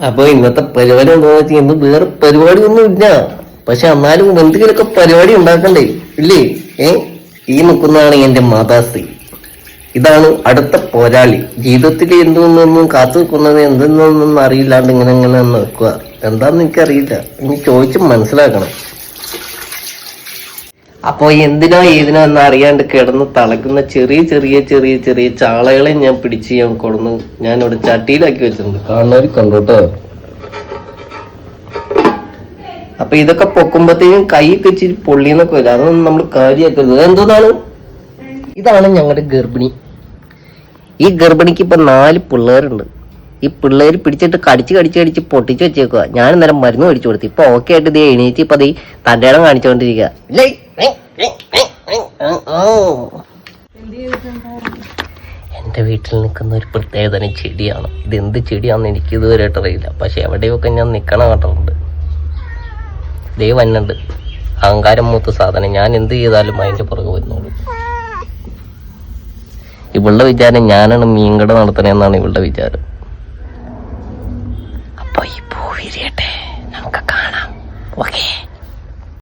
അപ്പൊ ഇന്നത്തെ പരിപാടി എന്താ വെച്ചാൽ ഇന്ന് വേറെ പരിപാടി ഒന്നും ഇല്ല. പക്ഷെ എന്നാലും എന്തെങ്കിലുമൊക്കെ പരിപാടി ഉണ്ടാക്കണ്ടേ ഇല്ലേ? ഈ നിൽക്കുന്നതാണ് എന്റെ മാതാശ്രീ. ഇതാണ് അടുത്ത പോരാളി. ജീവിതത്തിൽ എന്തൊന്നും കാത്തു നിൽക്കുന്നത് എന്തെന്നൊന്നും അറിയില്ലാണ്ട് ഇങ്ങനെ ഇങ്ങനെ നിൽക്കുക. എന്താന്ന് എനിക്കറിയില്ല. ഇനി ചോദിച്ച് മനസ്സിലാക്കണം. അപ്പൊ എന്തിനോ ഏതിനോ എന്ന് അറിയാണ്ട് കിടന്ന് തളക്കുന്ന ചെറിയ ചെറിയ ചെറിയ ചെറിയ ചാളകളെ ഞാൻ പിടിച്ച് ഞാൻ കൊടുന്ന് ഞാനിവിടെ ചട്ടിയിലാക്കി വെച്ചിട്ടുണ്ട്. കാണുന്നവർ കണ്ടോട്ടോ. അപ്പൊ ഇതൊക്കെ പൊക്കുമ്പോഴത്തേക്കും കൈയൊക്കെ ഇച്ചിരി പൊള്ളിന്നൊക്കെ വരും. അതൊന്നും നമ്മൾ കാര്യമാക്കരുത്. എന്തോന്നാണ്? ഇതാണ് ഞങ്ങളുടെ ഗർഭിണി. ഈ ഗർഭിണിക്ക് ഇപ്പൊ 4 പിള്ളേരുണ്ട്. ഈ പിള്ളേര് പിടിച്ചിട്ട് കടിച്ച് കടിച്ച് കടിച്ച് പൊട്ടിച്ച് വെച്ചേക്കുക. ഞാൻ നേരം മരുന്ന് മേടിച്ചു കൊടുത്തു. ഇപ്പൊ ഓക്കെ ആയിട്ട് ഇതേ എണീറ്റ് ഇപ്പൊ ഈ തന്റെ ഇടം കാണിച്ചുകൊണ്ടിരിക്കുക. എന്റെ വീട്ടിൽ നിൽക്കുന്ന ഒരു പ്രത്യേകതരം ചെടിയാണ്. ഇത് എന്ത് ചെടിയാണെന്ന് എനിക്ക് ഇതുവരെയായിട്ട് അറിയില്ല. പക്ഷെ എവിടെയൊക്കെ ഞാൻ നിൽക്കണം കേട്ടിട്ടുണ്ട്. ദേ വന്നുണ്ട് അഹങ്കാരം മൂത്ത സാധനം. ഞാൻ എന്ത് ചെയ്താലും അതിന്റെ പുറകെ വരുന്നുള്ളൂ. ഇവളുടെ വിചാരം ഞാനാണ് മീൻകട നടത്തണെന്നാണ് ഇവളുടെ വിചാരം. അപ്പൊ ഈ പൂ വിരിയട്ടെ, നമുക്ക് കാണാം. ഓക്കേ.